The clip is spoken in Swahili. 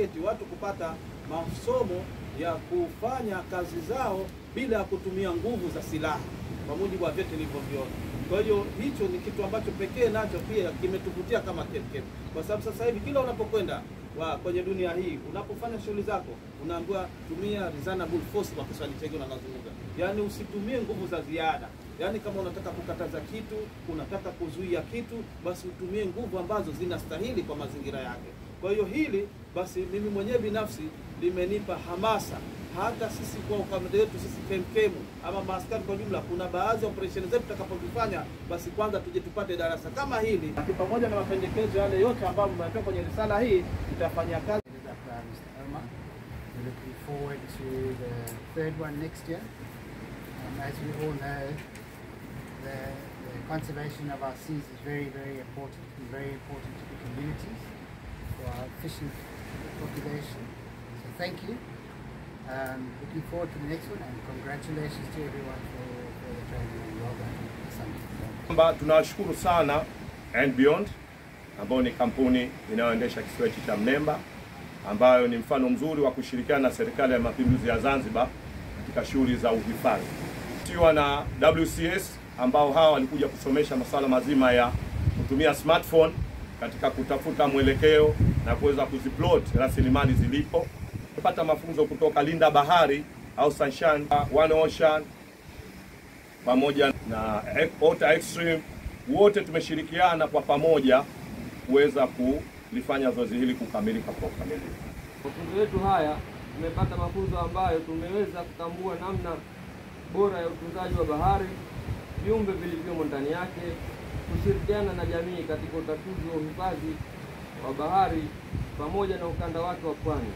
facilitate watu kupata masomo ya kufanya kazi zao bila kutumia nguvu za silaha, kwa mujibu wa vyote nilivyoviona. Kwa hiyo hicho ni kitu ambacho pekee nacho pia kimetuvutia kama KEMKEM, kwa sababu sasa hivi kila unapokwenda kwenye dunia hii, unapofanya shughuli zako, unaambiwa tumia reasonable force, kwa Kiswahili chake unazungumza, yani usitumie nguvu za ziada. Yani kama unataka kukataza kitu, unataka kuzuia kitu, basi utumie nguvu ambazo zinastahili kwa mazingira yake. Kwa hiyo hili basi mimi mwenyewe binafsi limenipa hamasa, hata sisi kwa upande wetu sisi KEMKEM ama maaskari kwa jumla, kuna baadhi ya operesheni zetu tutakapozifanya, basi kwanza tuje tupate darasa kama hili, pamoja na mapendekezo yale yote ambayo mmepewa kwenye risala hii, tutafanya kazi. We're looking forward to the third one next year. As we all know, the conservation of our seas is very, very important, and very important to the communities, for our fishing population. So thank you. Looking forward to the next one, and congratulations to everyone for the training, and well done. Tunawashukuru sana And Beyond, ambao ni kampuni inayoendesha kisiwa cha Mnemba, ambayo ni mfano mzuri wa kushirikiana na Serikali ya Mapinduzi ya Zanzibar katika shughuli za uhifadhi. Tukiwa na WCS ambao hawa walikuja kusomesha masuala mazima ya kutumia smartphone katika kutafuta mwelekeo na kuweza kuziplot rasilimali zilipo. Kupata mafunzo kutoka Linda Bahari au Sunshine One Ocean pamoja na Otter Extreme, wote tumeshirikiana kwa pamoja kuweza kulifanya zoezi hili kukamilika kwa ukamilifu. Mafunzo yetu haya tumepata mafunzo ambayo tumeweza kutambua namna bora ya utunzaji wa bahari, viumbe vilivyomo ndani yake, kushirikiana na jamii katika utatuzi wa uhifadhi wa bahari pamoja na ukanda wake wa pwani.